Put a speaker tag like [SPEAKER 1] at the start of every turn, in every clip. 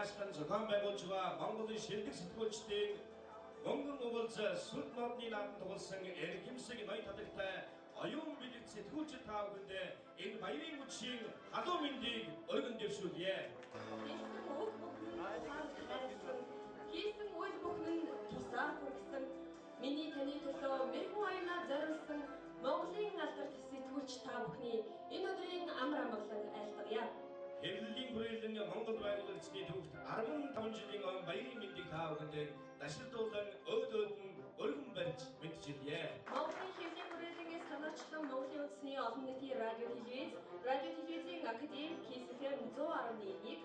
[SPEAKER 1] даашхан зохион байгуулж байгаа Монголын шилдэг сэтгүүлчдийн мөнгөн уулзаа сүд модны наадам тоглосон эрхэмсэг ноён татагтай оюун бэлэг сэтгүүлчид та бүхэндээ энэ баярын үдшийн халуун мэндийг өргөн дэвшүүлье.
[SPEAKER 2] Хийсэн үйл бүхэн тусаа хүргэсэн миний таны төлөө мэрэгэн оюунаа зориулсан Монголын алдарт сэтгүүлч та бүхний энэ өдрийн амар амгалан айлтгая.
[SPEAKER 1] Хэвлэлийн хүрээлэн Монгол байгууллагчдын төвд 15 жилийн баярын мэндийг та бүхэндээ дашилдуулан өөдөөдөн өргөн барьж мэдчилье.
[SPEAKER 2] Монголын хэвлэлийн хүрээлэнгээс санаачлан Монголын үндэсний олон нийтийн радио телевизийн академи KSFM 101-ийг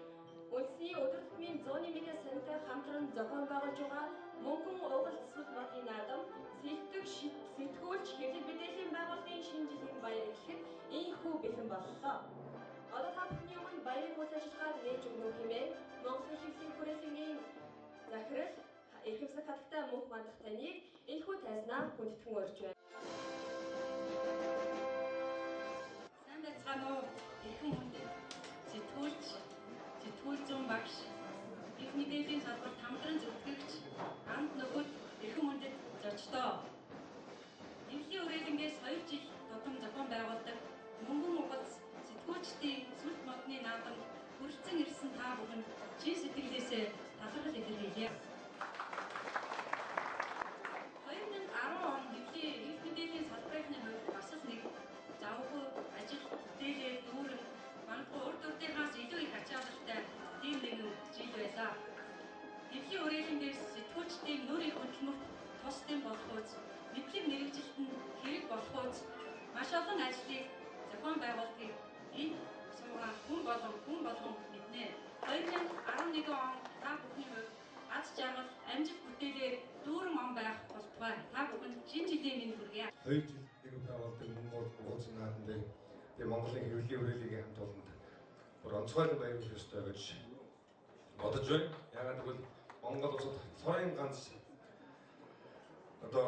[SPEAKER 2] үндэсний өдөр тутмын 100-ны мэдээ сантай хамтран зохион байгуулж байгаа мөнгөн уулзалт сүд модны наадам сэлдэг сэтгүүлч хэвлэл мэдээллийн байгууллагын шинэ жилийн баяр гэхэд ийхүү бэлэн боллоо. Одоо та бүхний өмнө баярын үйл ажиллагааг нээж өгнө хэмээн Монголын хэвлэлийн хүрээлэнгийн захирал эрхэмсэг хатагтай мөнх мандах таныг энэхүү тайзнаа хүндэтгэн урьж байна.
[SPEAKER 3] Сайн байцгаана уу? Эрхэм хүндэт сэтгүүл зүүн багш, их мэдээллийн салбарт хамтран зөвтгөгч, хамт нөгөөд эрхэм хүндэт зочдоо. Хэвлэлийн хүрээлэнгээс 2 жил тутам зохион байгуулдаг мөнгөн уулзалт сэтгүүлчдийн сүд модны наадам хүрэлцэн ирсэн та бүхэнд чин сэтгэлээсээ талархал илэрхийлье. 2010 он хэвлэлийн их мэдээллийн салбарын хувьд бас л нэг завгүй ажил бүтээлээр дүүрэн манайхаа урд урдынхаас илүү их ачаалалтай тийм нэгэн жил байлаа. Хэвлэлийн хүрээлэнгээс сэтгүүлчдийн нүр их хөдөлмөрт тус дэм болохоос мэдлэг мэрэгжилтэнд хэрэг болохоос маш олон ажлыг зохион байгуулалтыг энэ суугаан хүн болгон мэднэ. 2011 он та бүхний хувьд аз жаргал амжилт бүтээлээр дүүрэн он байх болтугай. Та бүхэнд шинэ жилийн мэнд хүргье.
[SPEAKER 4] 2 жил нэг байгуулдаг Монгол уулзсан наадам дээр Монголын хэвлэлийн хүрээлэнгийн хамт олонд бүр онцгойлон баяр хүргэх ёстой гэж бодож байна. Яагаад гэвэл Монгол улсад цорын ганц одоо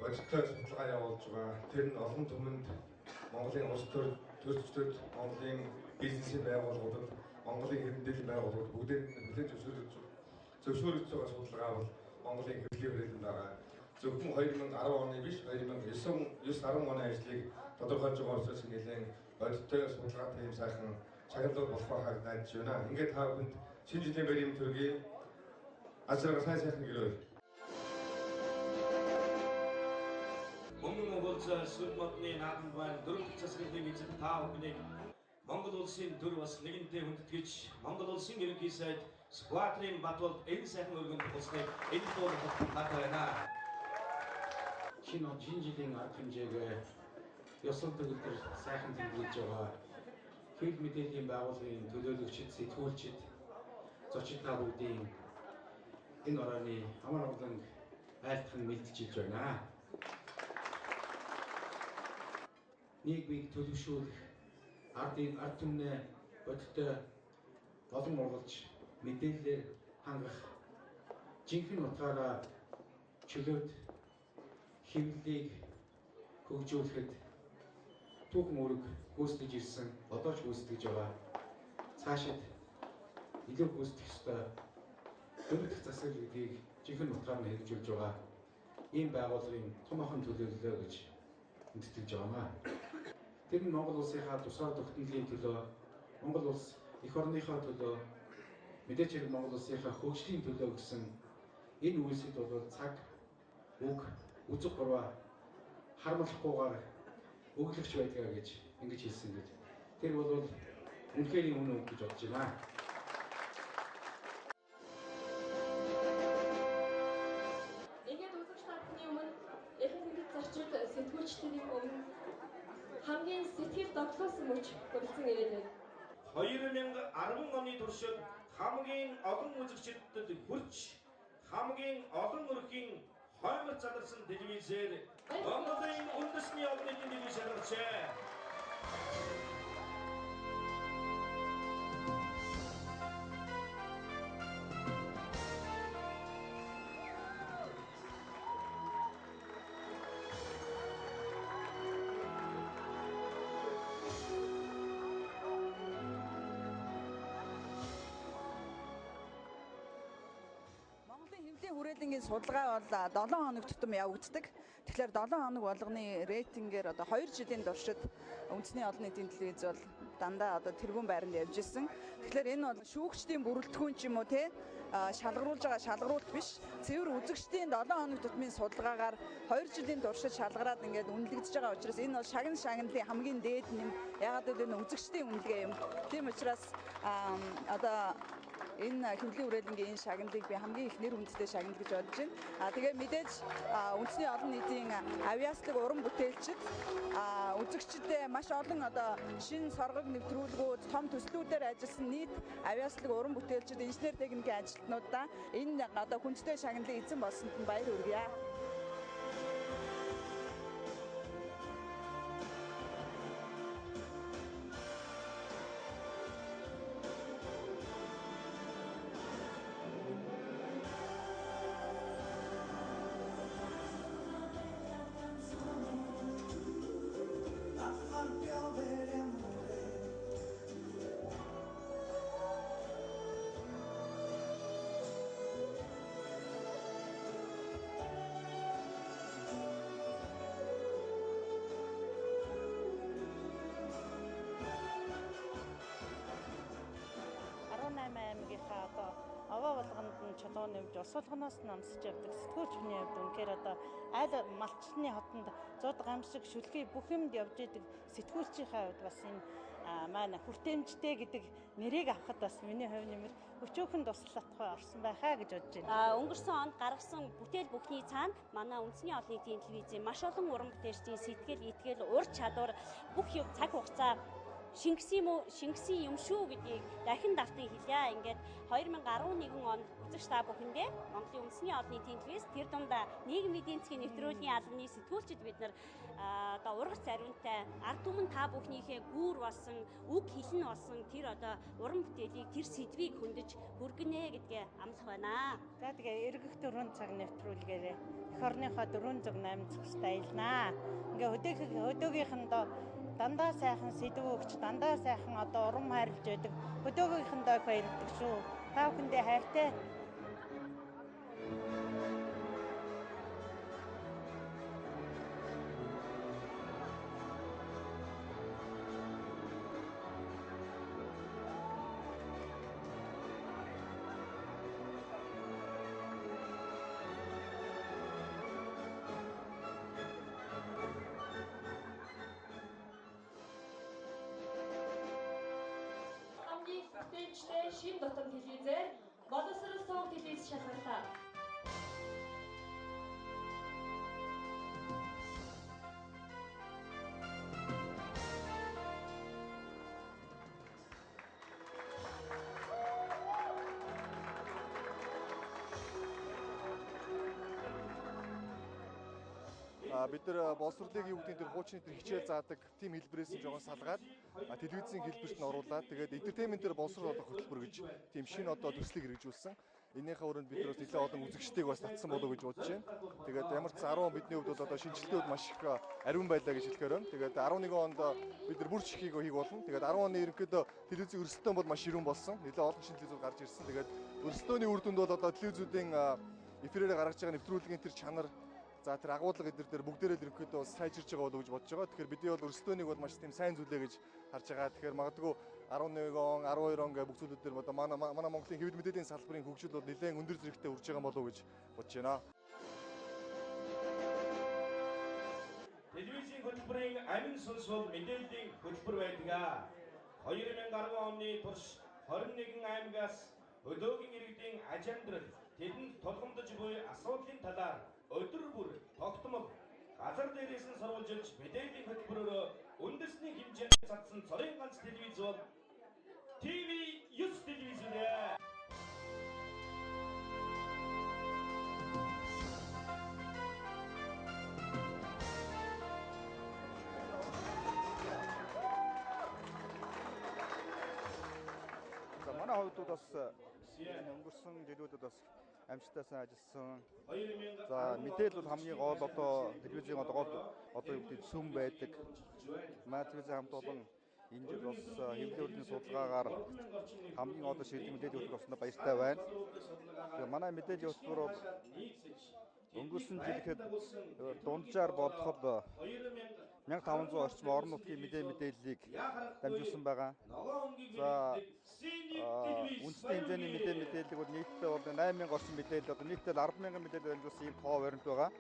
[SPEAKER 4] бодиттой судалгаа явуулж байгаа. Тэр нь олон түмэнд Монголын улс төрчдөд, Монголын бизнесийн байгууллагуудад, Монголын хэвлэлийн байгууллагууд бүгдээр хүлээн зөвшөөрөгдөж байгаа судалгаа бол Монголын хэвлэлийн хүрээлэнд байгаа. Зөвхөн 2010 оны биш 2009-10 оны ажлыг тодорхойлж байгаа учраас нэлээд бодиттой судалгаатай юм сайхан чаглал болох байхыг найдаж байна. Ингээд та бүхэнд шинэ жилийн баярын төргийн аз жаргал сайхан гэрээ.
[SPEAKER 1] Мөнгөн уулзаа сүд модны наадам байна. 4 засгийн эзэн та бүхнийг Монгол улсын төр бас нэгэнтээ хүндэтгэж Монгол улсын ерөнхий сайд Сквадрын Батболд энэ сайхан өргөнд туслахыг энэ дуурайд таатай байна.
[SPEAKER 5] Шинэ жилийн арга хэмжээг ёсон төгөлдөр сайхан тэмдэглэж байгаа хэвлэл мэдээллийн байгууллагын төлөөлөгчид, сэтгүүлчид, зочид та бүгдийн энэ орооны амар амгалан айлтган мэдчилж байна. Нийгмийг төлөвшүүлэх, ард түмнээ бодиттой олон ургалж мэдээлэлээр хангах жинхэнэ утгаараа чөлөөт хэвлэлийг хөгжүүлэхэд түүхэн үүрэг гүйцэтгэж ирсэн, одоо ч гүйцэтгэж байгаа. Цаашид илүү гүйцэтгэх ёстой 4 дахь засаг гэдгийг жинхэнэ утгаар нь хэрэгжүүлж байгаа ийм байгууллагын том ахан төлөөллөө гэж мэдтгэж байгаамаа. Тэр нь Монгол улсынхаа тусгаар тогтнолын төлөө, Монгол улс эх орныхоо төлөө, мэдээж хэрэг Монгол улсынхаа хөгжлийн төлөө гэсэн энэ үйлсэд бол цаг, үг, үзэг гурваа харамлахгүйгээр өглөгч байдгаа гэж ингэж хэлсэн гэж. Тэр бол үнэхээр үнэн үг гэж бодож байна.
[SPEAKER 2] Ингээд үзэгч та бүхний өмнө эрхэм хүндэт зочид сэтгүүлчдийн өмнө хамгийн сэтгэл догтлоосон мөч хүрэлцэн ирээд байна.
[SPEAKER 1] 2010 оны туршид хамгийн олон үзэгчдэд хүрч хамгийн олон өрхийн хоймор задарсан телевизээр Монголын үндэсний олон нийтийн телевиз шалгарчээ.
[SPEAKER 6] мэдээллийн судалгаа бол 7 хоног тутам явагддаг. Тэгэхээр 7 хоног болгоны рейтингээр одоо 2 жилийн туршид үндэсний олон нийтийн телевиз бол дандаа одоо тэргуун байранд явж исэн. Тэгэхээр энэ бол шүүгчдийн бүрэлдэхүүн ч юм уу те шалгаруулж байгаа шалгаруулт биш. Цэвэр үзэгчдийн 7 хоног тутмын судалгаагаар 2 жилийн туршид шалгараад ингээд үнэлэгдэж байгаа учраас энэ бол шагналын хамгийн дээд нэм. Ягаад гэвэл энэ үзэгчдийн үнэлгээ юм. Тийм учраас одоо энэ хэмжлийн хүрээлэнгийн энэ шагналыг би хамгийн их нэр хүндтэй шагнал гэж бодож байна. Тэгээ мэдээж үндэсний олон нийтийн авиаслаг уран бүтээлчид үзэгчдэд маш олон одоо шинэ соргог нэвтрүүлгүүд, том төслүүдээр ажилласан нийт авиаслаг уран бүтээлчид, инженер техникийн ажилтнуудаа энэ одоо хүндтэй шагналыг эзэн болсонд нь баяр хүргье.
[SPEAKER 7] Овоо болгонд нь чулуун нэмж ус болгоноос намсаж явдаг сэтгүүлч хүний хувьд үнэхээр одоо айл малчны хотод 100 гамшиг шүлхий бүх юмд явж идэг сэтгүүлчийнхаа хувьд бас энэ маань хүртээмжтэй гэдэг нэрийг авахд бас миний хувь нэмэр өчөөхөн туслалцах орсон байхаа гэж бодож байна.
[SPEAKER 8] Өнгөрсөн онд гаргасан бүтээл бүхний цаана манай үндэсний олон нийтийн телевизийн маш олон уран бүтээлчдийн сэтгэл, итгэл, ур чадвар бүх юм цаг хугацаа шингэсэн юм шүү гэдгийг дахин давтан хэлье. Ингээд 2011 онд үзэгч та бүхэндээ Монголын үндэсний олон нийтийн телевиз тэр дундаа нийгмийн эдийн засгийн нэвтрүүлгийн албаны сэтгүүлчид бид нар одоо ургац заримтай ард түмэн та бүхнийхээ гүүр болсон, үг хэлэн болсон тэр одоо уран бүтээлийг тэр сэдвийг хөндөж хүргэнэ гэдгээ амлах байна.
[SPEAKER 7] За тэгээ эргэх 4 цаг нэвтрүүлгээрээ эх орныхоо 408 зөвхөст аялнаа. Ингээ хөдөөгийнхэндөө дандаа сайхан сэдв өгч, дандаа сайхан одоо урам хайрлаж байдаг. Хөдөөгийнхөндөө баярлдаг шүү. Та бүхэндээ хайртай.
[SPEAKER 2] Бүтээлчтэй шин дотор телевизээр боловсрол сувг телевиз шалгарлаа.
[SPEAKER 9] Бид нар боловсролыг юу гэдэг нь хуучны тэр хичээл заадаг тим хэлбэрээс нь жоохон салгаад телевизийн хэлбэрт нь оруулаад тэгээд энтертейментээр боловсрол олох хөтөлбөр гэж тийм шинэ одоо төслийг хэрэгжүүлсэн. Энийхээ өрөөнд бид нар бас нэлээд олон үзэгчдийг бас татсан болов уу гэж бодож байна. Тэгээд ямар ч 10 он бидний хувьд бол одоо шинжилтүүд маш их ариун байлаа гэж хэлэхээр байна. Тэгээд 11 онд бид нар бүр ч хийх болно. Тэгээд 10 оны ерөнхийдөө телевизийн өрсөлдөөн бол маш ширүүн болсон. Нэлээд олон шинжилгээнүүд гарч ирсэн. Тэгээд өрсөлдөөний үр дүнд бол одоо телевизүүдийн эфирээр гаргаж байгаа нэвтрүүлгийн тэр чанар за тэр агуулга эдгээр дээр бүгдээрээ л ерөнхийдөө сайжирч байгаа болов уу гэж бодож байгаа. Тэгэхээр бидний бол өрсөлдөөнийг бол маш тийм сайн зүйлээ гэж харж байгаа. Тэгэхээр магадгүй 11 он, 12 он гэх бүх зүйлүүд дээр одоо манай Монголын хэвлэл мэдээллийн салбарын хөгжил бол нэлээд өндөр зэрэгтэй үрж байгаа болов уу гэж бодож байна.
[SPEAKER 1] Телевизийн хөтөлбөрийн амин сүнс бол мэдээллийн хөтөлбөр байдаг. 2010 оны турш 21 аймагаас өдөөгийн иргэдийн аж амьдрал тэдэнд тулгамдж буй асуудлын талаар өдөр бүр тогтмол газар дээрээс нь сурвалжилж мэдээллийн хөтөлбөрөөр үндэсний хэмжээнд цацсан цорын ганц телевиз бол TV9 телевиз үү.
[SPEAKER 9] За манай хувьд бас өнгөрсөн жилүүдэд бас амжилттай сайн ажилласан. За мэдээлэл бол хамгийн гол одоо телевизийн одоо юу гэдэг сүм байдаг. Манай телевизийн хамт олон
[SPEAKER 10] энэ жил бас хэвлэлийн урлагийн судалгаагаар хамгийн олон шийдвэр мэдээллийн хөтөлбөр болсонд баяртай байна. Тэгээ манай мэдээллийн хөтөлбөр бол өнгөрсөн жил ихэд дунджаар бодлоход 1500 орчим орон нутгийн мэдээллийг дамжуулсан байгаа. За үндэсний хэмжээний мэдээллийг бол нийтдээ бол 8000 орчим мэдээлэл одоо нийтдээ 100000 мэдээлэл дамжуулсан ийм тоо баримт байгаа.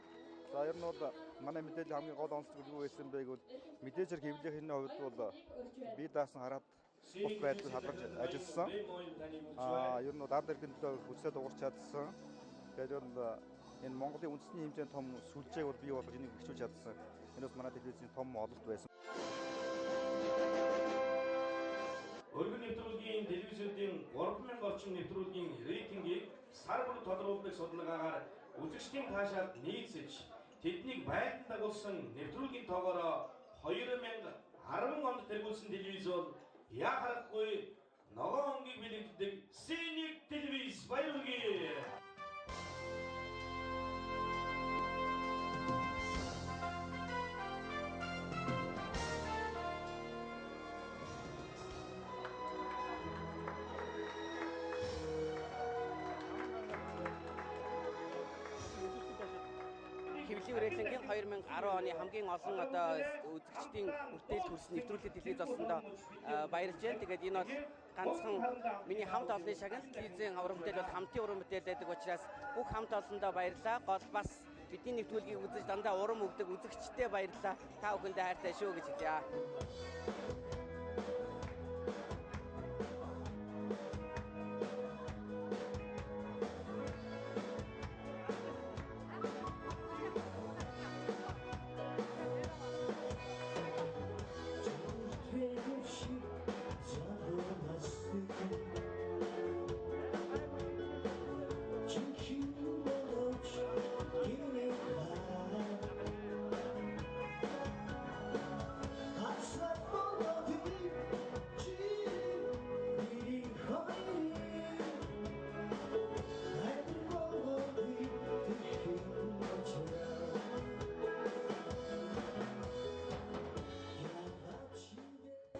[SPEAKER 10] За ер нь бол манай мэдээлэл хамгийн гол онцлог юу байсан бэ гэвэл мэдээж хэрэг хэвлэлийн хувьд бол бие даасан хараад бус байдлыг хадгалж ажилласан. Ер нь бол ард иргэн төлөө хүсээ дуурч чадсан. Тэгэхээр бол энэ Монголын үндэсний хэмжээний том сүлжээг бол бий болгож энийг гэрчүүлж чадсан. Энэ бас манай телевизийн том ололт байсан.
[SPEAKER 1] Өргөн нэвтрүүлгийн телевизүүдийн 3000 орчим нэвтрүүлгийн рейтингийг сар бүр тодруулдаг судалгаагаар үзэгчдийн таашаалд нийцэж тэднийг байлдан дагуулсан нэвтрүүлгийн тоогоороо 2010 онд тэргүүлсэн телевиз бол яхахгүй ногоон өнгийг бэлэгддэг Синик телевиз баярлалаа.
[SPEAKER 11] Хэвлэлийн хүрээлэнгийн 2010 оны хамгийн олон үзэгчдийн хүртэл төрсөн нэвтрүүлэг телевиз болсондоо баярлж байна. Тэгээд энэ бол ганцхан миний хамт олонны шагнал телевизийн уран бүтээл бол хамтын уран бүтээл байдаг учраас бүх хамт олондоо баярлалаа. Гол бас бидний нэвтрүүлгийг үзэж дандаа урам өгдөг үзэгчтэй баярлалаа. Та бүхэндээ хайртай шүү гэж хэлье.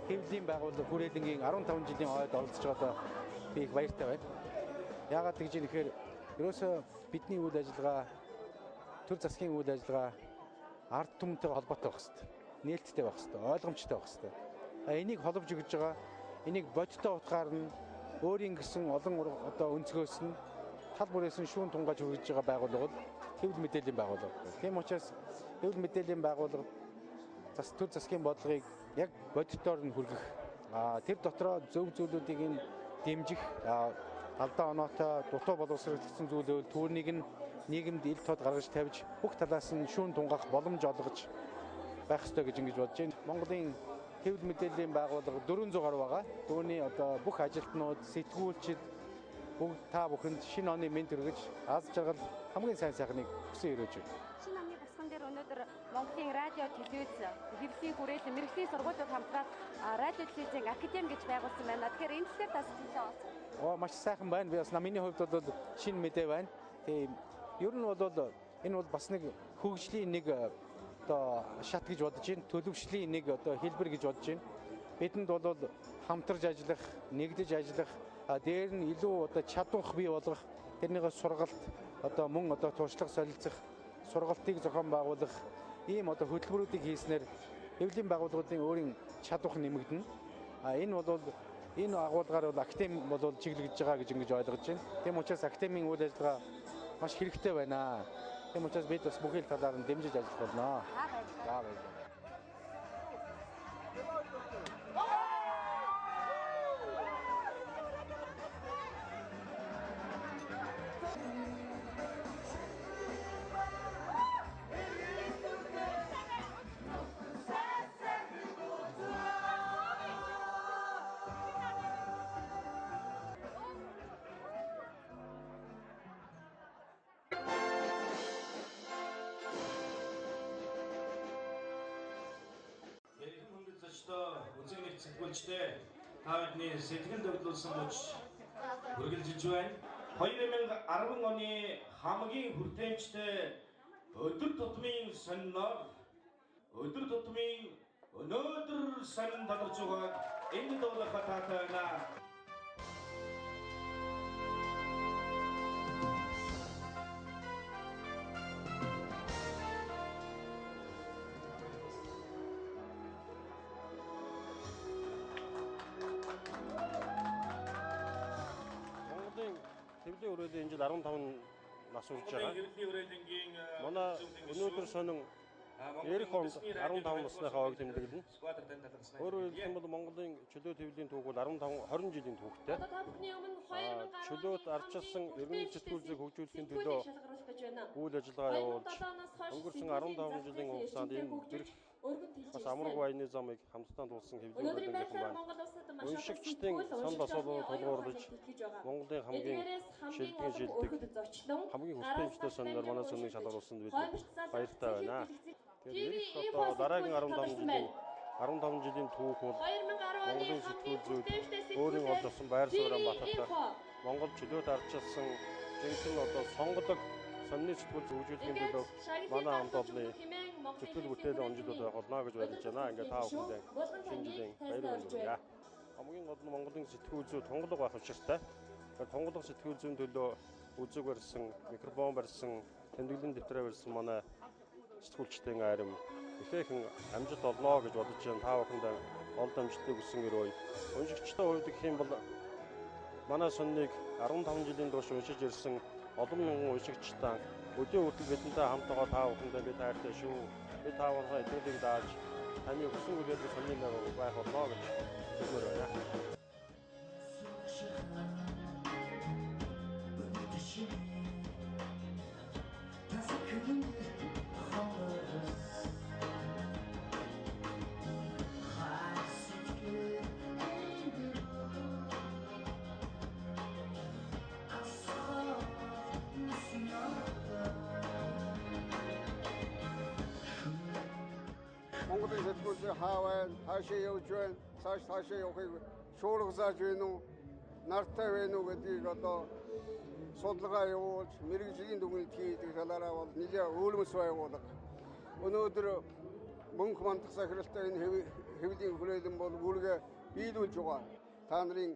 [SPEAKER 5] Хэвлэлийн байгууллага хүрээлэнгийн 15 жилийн хойд оролцож байгаа би их баяртай байна. Яагаад гэж юм гэхээр ерөөсөө бидний үйл ажиллагаа төр засгийн үйл ажиллагаа ард түмэнтэй холбоотой байх хэрэгтэй. Нээлттэй байх хэрэгтэй, ойлгомжтой байх хэрэгтэй. Энийг холбож өгж байгаа, энийг бодиттой утгаар нь өөрийн гэсэн олон өнцгөөс нь тал бүрээс нь шүүн тунгааж хүргэж байгаа байгууллага бол хэвлэл мэдээллийн байгууллага. Тийм учраас хэвлэл мэдээллийн байгууллага төр засгийн бодлогыг яг бодитоор нь хүргэх. Тэр дотроо зөв зүйлүүдийг нь дэмжих, алдаа оноотой дутуу боловсруулагдсан зүйлүүд түүнийг нь нийгэмд ил тод гаргаж тавьж бүх талаас нь шүүн тунгаах боломж олгож байх ёстой гэж ингэж бодож байна. Монголын хэвлэл мэдээллийн байгууллага 400 гаруй байгаа. Түүний бүх ажилтнууд, сэтгүүлчид бүгд та бүхэнд шинэ оны мэнд хүргэж аз жаргал хамгийн сайн сайхныг хүсэн өрөөж байна.
[SPEAKER 8] Шинэ оны босгон дээр өнөөдөр Монголын радио, телевиз, хэвлэлийн хүрээлэн, мэргэжлийн сургуулиуд хамтраад радио телевизийн академи гэж байгуулсан байна. Тэгэхээр энэ дэлхийд бас хэлээ.
[SPEAKER 5] Маш сайхан байна. Би бас миний хувьд бол шинэ мэдээ байна. Тийм ер нь бол энэ бол бас нэг хөгжлийн нэг шат гэж бодож байна. Төлөвшлийн нэг хэлбэр гэж бодож байна. Бидэнд бол хамтарч ажиллах, нэгдэж ажиллах, дээр нь илүү чадварх бий болгох, тэрнийгээ сургалт, мөн туршлага солилцох, сургалтыг зохион байгуулах ийм хөтөлбөрүүдийг хийснээр хэвлэлийн байгууллагуудын өөрийн чадвар нэмэгдэнэ. Энэ бол энэ агуулгаар бол академи бол чиглэгдэж байгаа гэж ингэж ойлгож байна. Тийм учраас академийн үйл ажиллагаа маш хэрэгтэй байна. Тийм учраас бид бас бүхэл талаар нь дэмжиж ажиллах болно. За баярлалаа.
[SPEAKER 1] Үзэг нэг сэтгүүлчтэй та бидний сэтгэл дөглүүлсэн мөч үргэлжилж байна. 2010 оны хамгийн хүртээмжтэй өдөр тутмын сониноор өдөр тутмын өнөөдөр сонин тодорч байгааг энд дуулах баталтай байна.
[SPEAKER 12] Хэвлэлийн хүрээлэн энэ жил 15 нас үрж байгаа. Манай өнөөдөр сонин Эрх онд 15 насныхаа ойг тэмдэглэнэ. Өөрөөр хэлэх юм бол Монголын чөлөөт хэвлэлийн түүх бол 20 жилийн түүхтэй. Чөлөөт ардчилсан эргэн сэтгүүл зүйг хөгжүүлэхийн төлөө үйл ажиллагаа явуулж өнгөрсөн 15 жилийн хугацаанд энэ зэрэг бас амраг баяны замыг хамтдаа туулсан хэвлэлийн хүрээлэнгийнхэн байна. Уншигчдын санд асуултууд тулгуурлаж Монголын хамгийн шилдэг шилдэг хамгийн хүчтэй сониноор манай сониныг шалгаруулсанд бид баяртай байна. Тэгэхээр одоо дараагийн 15 жилийн түүх бол Монголын сэтгүүл зүйд өөрийн олж авсан байр сууриан баталгах Монгол чөлөөт ардчилсан жинхэнэ одоо сонголог сонины сэтгүүл хөгжүүлэхийн төлөө манай хамт олонны зүтгэл бүтээлийн онцлог байх болно гэж барилж байна. Ингээд та бүхэндээ шинэ жилийн баярыг хүргье. Хамгийн гол нь Монголын сэтгүүл зүй тунгалаг байх учиртай. Тунгалаг сэтгүүл зүйн төлөө үзэг барьсан, микрофон барьсан, тэмдэглэлийн дэвтрээ барьсан манай сэтгүүлчдийн арим ихээхэн амжилт олно гэж бодож байна. Та бүхэндээ олд амжилтыг хүсэн өрөөе. Уншигчдын хувьд гэх юм бол манай сонныг 15 жилийн турш уншиж ирсэн олон мянган уншигчдаа өдөө хүртэл бидэнтэй хамт байгаа та бүхэндээ би таартай шүү. Би та бүхэн эднүүдийг дааж таны хүсэн үлээдэг сонны нэг байх болно гэж хэлмээр байна.
[SPEAKER 13] Монголын сэтгүүл зүй хаа байна, хаашаа явж байна, цаашаа явахыг шуургасааж байна уу, нартай байна уу гэдгийг одоо судалгаа явуулж, мэргэжлийн дүгнэлт хийдэг талаараа бол нэлээд өвлөмс байгуулга. Өнөөдөр мөнх мандах сахиралтай энэ хэвлийн хүрээлэн бол үүргээ биелүүлж байгаа. Та нарын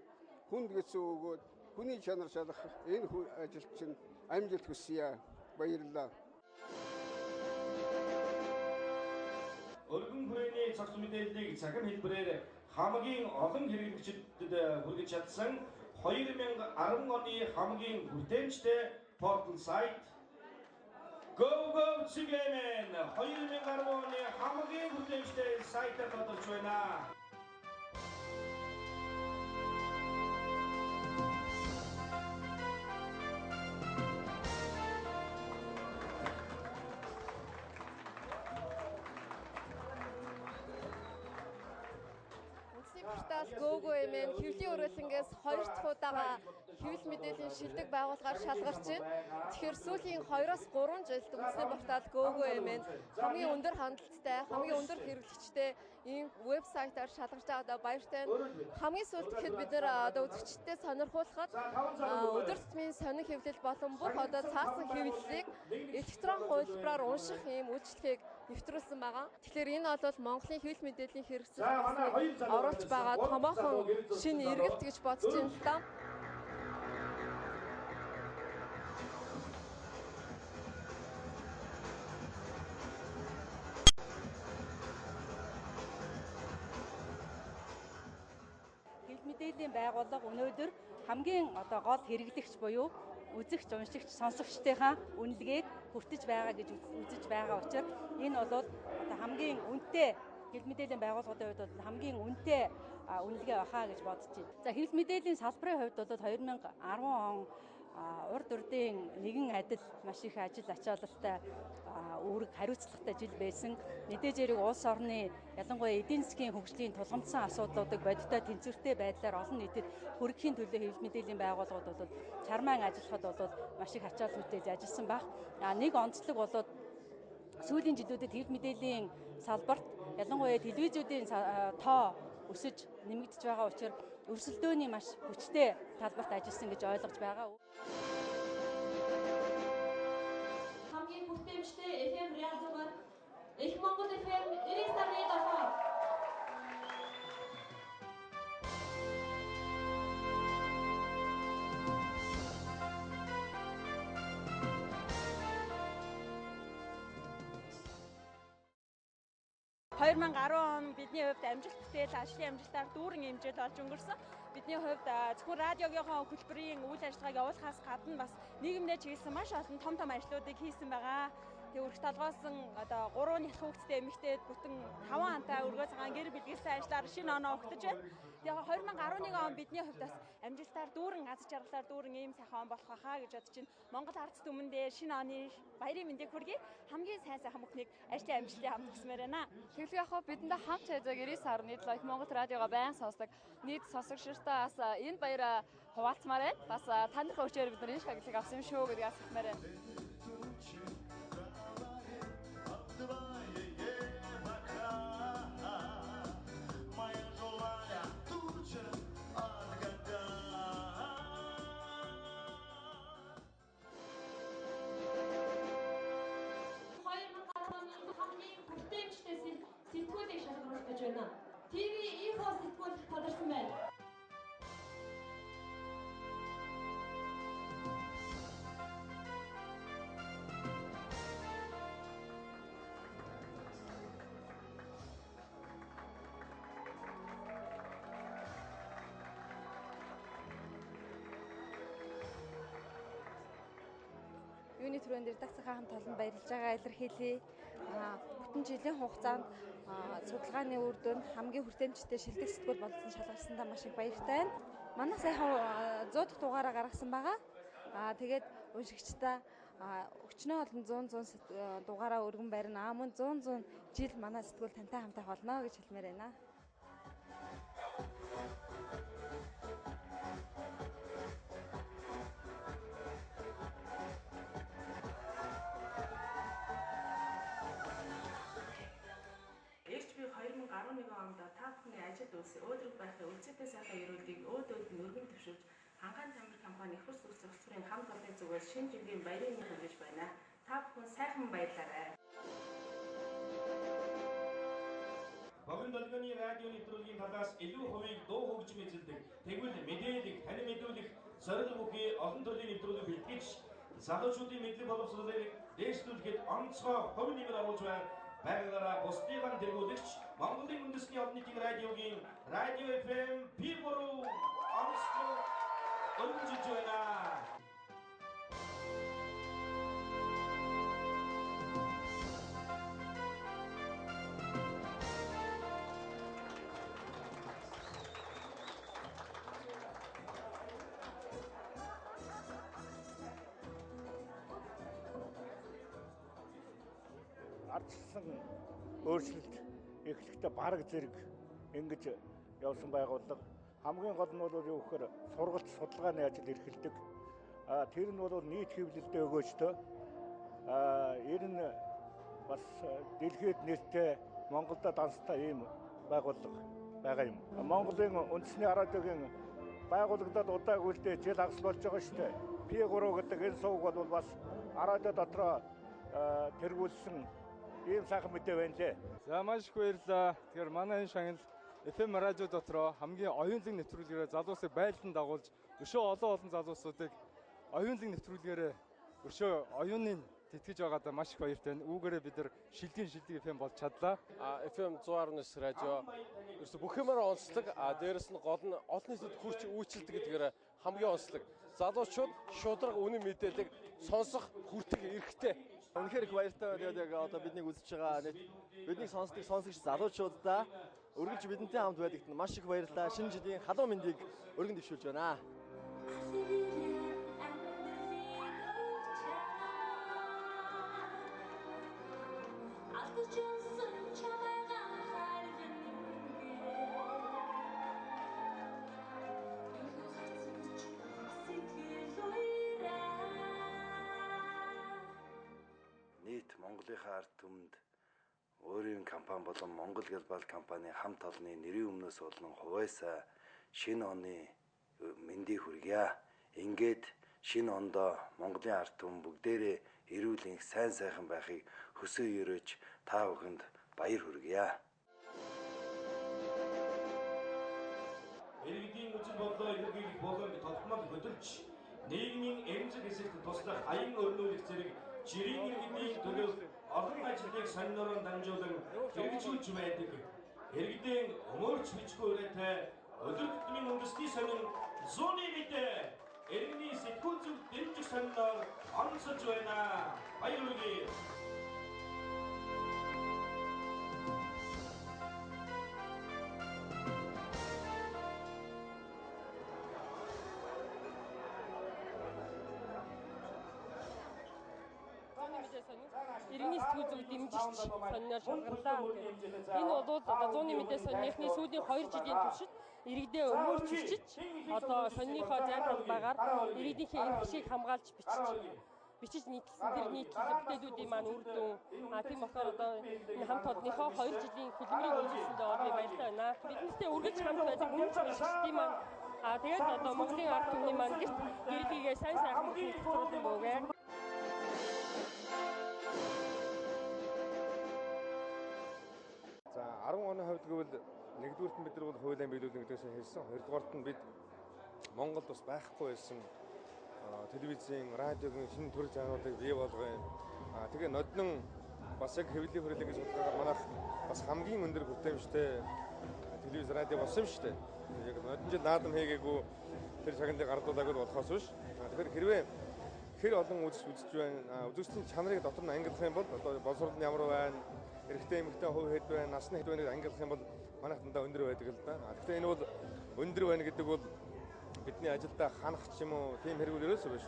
[SPEAKER 13] хүнд гэсэн өгөөд хүний чанар шалгах энэ ажилд чинь амжилт хүсье. Баярлалаа.
[SPEAKER 1] Өргөн хүрээний цогц мэдээллийг цахим хэлбэрээр хамгийн олон хэрэглэгчдэд хүргэж чадсан 2010 оны хамгийн хүртээмжтэй портал сайт GoGoCityMN 2010 оны хамгийн хүртээмжтэй сайтаар тодорч байна.
[SPEAKER 2] Портал GoGoCityMN хэвлийн хүрээлэнгээс 2 дахь удаага хэвлэл мэдээллийн шилдэг байгууллагаар шалгарч байна. Тэгэхээр сүүлийн 2-3 жилд үндэсний портал GoGoCityMN хамгийн өндөр хандлттай, хамгийн өндөр хэрэглэгчтэй ийм вебсайтаар шалгарч байгаадаа баяртай. Хамгийн сүүлд гэхэд бид нэр одоо үзэгчдэд сонирхуулахад өдөр тутмын сонин хэвлэл болон бүх одоо цаасан хэвлэлийг электрон хувилбараар унших ийм үйлчлэгийг нэвтрүүлсэн байгаа. Тэгэхээр энэ бол Монголын хэвлэл мэдээллийн хэрэгсэл оруулж байгаа томоохон шинэ эргэлт гэж бодож байна л да.
[SPEAKER 14] Хэвлэл мэдээллийн байгууллага өнөөдөр хамгийн одоо гол хэрэглэгч буюу үзэгч, уншигч, сонсогчдынхаа үнэлгээг хүртэж байгаа гэж үзэж байгаа учраас энэ бол одоо хамгийн үнэтэй хэвлэл мэдээллийн байгууллагын хувьд бол хамгийн үнэтэй үнэлгээ байхаа гэж бодож байна. За хэвлэл мэдээллийн салбарын хувьд бол 2010 он урд урдын нэгэн адил маш их ажил ачаалалтай үүрэг хариуцлагатай жил байсан. Мэдээж хэрэг улс орны ялангуяа эдийн засгийн хөгжлийн тулгамдсан асуудлуудыг бодиттой тэнцвэртэй байдлаар олон нийтэд хүргэхийн төлөө хэвлэл мэдээллийн байгууллагууд бол чармаан ажиллахад бол маш их ачаал хүлээж ажилласан баг. Нэг онцлог бол сүүлийн жилүүдэд хэвлэл мэдээллийн салбарт ялангуяа телевизүүдийн тоо өсөж нэмэгдэж байгаа учраас өрсөлдөөний маш хүчтэй талбарт ажилласан гэж ойлгож байгаа.
[SPEAKER 2] Хамгийн хүртээмжтэй FM радиогоор Их Монгол FM 99.7
[SPEAKER 15] 2010 он бидний хувьд амжилт бүтээл ажлын амжилтаар дүүрэн хэмжээд олж өнгөрсөн. Бидний хувьд зөвхөн радиогийнхоо хөтөлбөрийн үйл ажиллагааг явуулахаас гадна бас нийгэмдээ чиглэсэн маш олон том ажлуудыг хийсэн байгаа. Тэгээ өрх толгойсон одоо 3 нялх хүүхэдтэй эмэгтэйд бүтэн 5 антай өргөө цагаан гэр бэлгэлсэн ажлаар шинэ оноо өгтөж байна. Тэгээ 2011 он бидний хувьд бас амжилтаар дүүрэн аз жаргалаар дүүрэн ийм сайхан он болох хаа гэж бодож байна. Монгол ард түмэндээ шинэ оны баярын мэндийг хүргэе. Хамгийн сайн бүхнийг ажлын амжилтын хамт хүсмээр байна.
[SPEAKER 16] Тэгэлгүй яг бидэндээ хамт хайзаг 99.7 их Монгол радиогоо байнга сонсдог нийт сонсогчдаа бас энэ баяраа хуваалцмаар байна. Бас танд хөрчөөр бид нар энэ шагналыг авсан юм шүү гэдгийг асуумаар байна.
[SPEAKER 2] Сэтгүүлийг шалгаруулж байна. ТV Info сэтгүүл тодорсон байна.
[SPEAKER 16] Юуны түрүүнд редакцийнхаа хамт олон баярлж байгаа илэрхийлье. Бүтэн жилийн хугацаанд судалгааны үр дүнд хамгийн хүртээмжтэй шилдэг сэтгүүл болсон шалгарсандаа маш их баяртай байна. Манай сайхан 100 дахь дугаараа гаргасан байгаа. Тэгээд уншигчдаа өчнөө олон 100 дугаараа өргөн барина. Мөн 100 жил манай сэтгүүл тантай хамтаа болно гэж хэлмээр байна.
[SPEAKER 17] HP 2011 онд та бүхний ажилд үйлс өөдрөг байхын үлцэтэй сайхан ерөөлийг өөдөөд өргөн төвшүүлж Хангаан тамир компани их улс зөвлөсрийн хамт олонны зүгээс шинэ жилийн баярын мэнд хүргэж байна. Та бүхэн сайхан баярлаарай.
[SPEAKER 1] Богино долгионы радио нэвтрүүлгийн талаас илүү хувийг дуу хөгжим эзэлдэг. Тэгвэл мэдээлэл, тань мэдүүлэх, зорилго бүхий олон төрлийн нэвтрүүлэг бэлтгэж залуучуудын мэдлэг боловсролыг дээшлүүлэхэд онцгой хувь нэмэр оруулж байгаагаараа бусдыгаа тэргүүлэгч Монголын үндэсний олон нийтийн радиогийн Радио FM B3 онцлог өргөжж байна.
[SPEAKER 18] Ардчилсан өөрчлөлт эхлэхдээ бараг зэрэг ингэж явсан байгууллага хамгийн гол нь бол юу гэхээр сургалт судалгааны ажил эрхэлдэг. Тэр нь бол нийт хэвлэлдээ өгөөжтэй. Энэ нь бас дэлхийд нэртэй Монголда данстай ийм байгууллага байгаа юм. Монголын үндэсний радиогийн байгуулагдаад удаагүй л дээ жил агс болж байгаа шүү дээ. P3 гэдэг энэ сувг бол бас радио дотроо тэргүүлсэн ийм сайхан мэдээ байна лээ.
[SPEAKER 19] За маш их баярлалаа. Тэгэхээр манай энэ шагнал FM радио дотроо хамгийн оюунлаг нэвтрүүлгээр залуусыг байлдан дагуулж өшөө олон залуусуудыг оюунлаг нэвтрүүлгээр өшөө оюуны тэтгэж байгаадаа маш их баяртай байна. Үүгээрээ бид нар шилдэг FM болж чадлаа.
[SPEAKER 12] FM 100.9 радио ерөөсө бүх юмар онцлог. Дээрэс нь гол нь олон нийтэд хүрч үйлчилдэг гэдгээр хамгийн онцлог. Залуучууд шударга үнэн мэдээллийг сонсох хүртэх эрхтэй.
[SPEAKER 20] Үнэхээр их баяртай байна. Яг одоо биднийг үзэж байгаа бидний сонсдог сонсогч залуучуудаа өргөж бидэнтэй хамт байдагт маш их баярлалаа. Шинэ жилийн халуун мэндийг өргөн дэвшүүлж байна.
[SPEAKER 21] Монголынхаа ард түмэнд өөрийн компани болон Монгол Глобал компани хамт олонны нэрийн өмнөөс болон хувьяасаа шинэ оны мэндийг хүргье. Ингээд шинэ ондоо Монголын ард түмэн бүгдээрээ эрүүл энх сайн сайхан байхыг хөсөө өрөөж та бүхэнд баяр хүргье.
[SPEAKER 1] Иргэдийн үжил бодлоо илэрхийлэх болон тогтмол хөдөлж нийгмийн эмзэг хэсэгт туслах аян өрнүүлэх зэрэг жирийн иргэдийн төлөөлөл олон ажлыг сонирхоор дамжуулан хэрэгжүүлж байдаг. Иргэдийн өмөрч бичгүй үрээтэй өдөр тутмын үндэсний сонин зууны мэдээ иргэний сэтгүүл зүг дэмжих сониноор онцолж байна. Баяр хүргэе.
[SPEAKER 3] Иргэний сэтгүүл зүг дэмжигч сониноор шалгарлаа. Энэ бол зууны мэдээ сонины сүүлийн 2 жилийн туршид иргэдээ өмөрч бичиж одоо сонныхоо зайд багаар иргэдийнхээ эрх ашиг хамгаалж бичиж нийтлсэн тэр нийтлэл бүтээлүүдийн маань үр дүн тийм болохоор одоо энэ хамт олонныхоо 2 жилийн хөдөлмөрийг үргэлжлүүлсэндээ би баяртай байна. Бидэнтэй үргэлж хамт байдаг хүмүүст бичгчдийн маань тэгээд одоо Монголын ард түмний маань гэрт гэрэлхийгээ сайн сайхан хөтлөн бөөгээ.
[SPEAKER 4] За 10 оны хувьд гэвэл нэгдүгüүрт нь бид нар бол хуулийн биелүүлнэ гэдгээс хэлсэн. Хоёрдугаарт нь бид Монголд бас байхгүй байсан телевизийн, радиогийн шинэ төр жанруудыг бий болгоё. Тэгээ ноднон бас яг хэвлэлийн хүрээлэнгийн судалгаагаар манайх бас хамгийн өндөр хүртээмжтэй телевиз, радио болсон юм шүү дээ. Яг нодон жил наадам хийгээгүй тэр цагаандыг гардуулаагүй болохоос биш. Тэгэхээр хэрвээ хэр олон үзэж байна. Үзэгчдийн чанарыг дотор нь ангилах юм бол одоо боловсрол нь ямар байна, эрэгтэй эмэгтэй хувь хэд байна, насны хэд байныг ангилах юм бол манайх дандаа өндөр байдаг л да. Тэгэхээр энэ бол өндөр байна гэдэг бол бидний ажилдаа ханах ч юм уу тийм хэрэггүй ерөөсөө биш.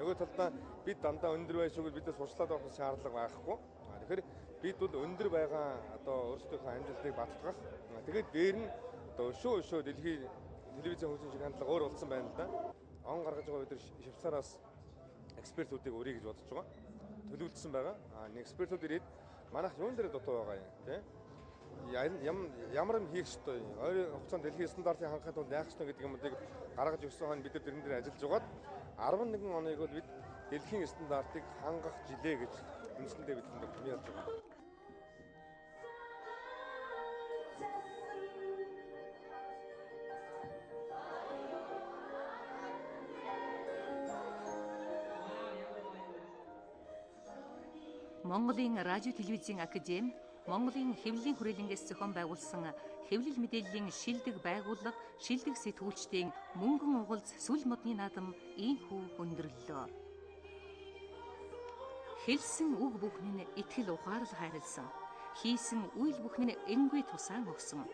[SPEAKER 4] Нөгөө талдаа бид дандаа өндөр байшгүй бидээс сурчлаад авах шаардлага байхгүй. Тэгэхээр бид бол өндөр байгаа одоо өөрсдийнхөө амжилтыг баталгах. Тэгээд дээр нь одоо өшөө дэлхийн телевизийн хөгжим шиг хандлага өөр болсон байна л да. Он гаргаж байгаа бид Швейцараас экспертүүдийг өрье гэж бодож байгаа. Төлөвлөсөн байгаа. Нэг экспертүүд ирээд манайх юун дээр дутуу байгаа юм тий? Ямар юм хийх ёстой юм? Ойрын хугацаанд дэлхийн стандартыг хангахад бол яах ёстой гэдэг юмнуудыг гаргаж өгсөн хойно бид тэрэн дээр ажиллаж байгаад 11 оныг бол бид дэлхийн стандартыг хангах жилээ гэж үндсэндээ бид томьёолж байгаа.
[SPEAKER 22] Монголын радио телевизийн академи Монголын хэвлэлийн хүрээлэнгээс зохион байгуулсан хэвлэл мэдээллийн шилдэг байгууллага, шилдэг сэтгүүлчдийн мөнгөн угалц сүл модны наадам ийхүү өндөрлөлөө. Хэлсэн үг бүхэн нь итгэл ухаарл хайрлсан. Хийсэн үйл бүхэн нь энгүй тусаан өгсөн.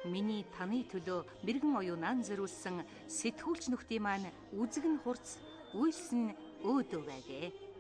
[SPEAKER 22] Миний таны төлөө мэрэгэн оюунаа зориулсан сэтгүүлч нөхдийн маань үзэг нь хурц, үйлс нь өөдөө байгээ.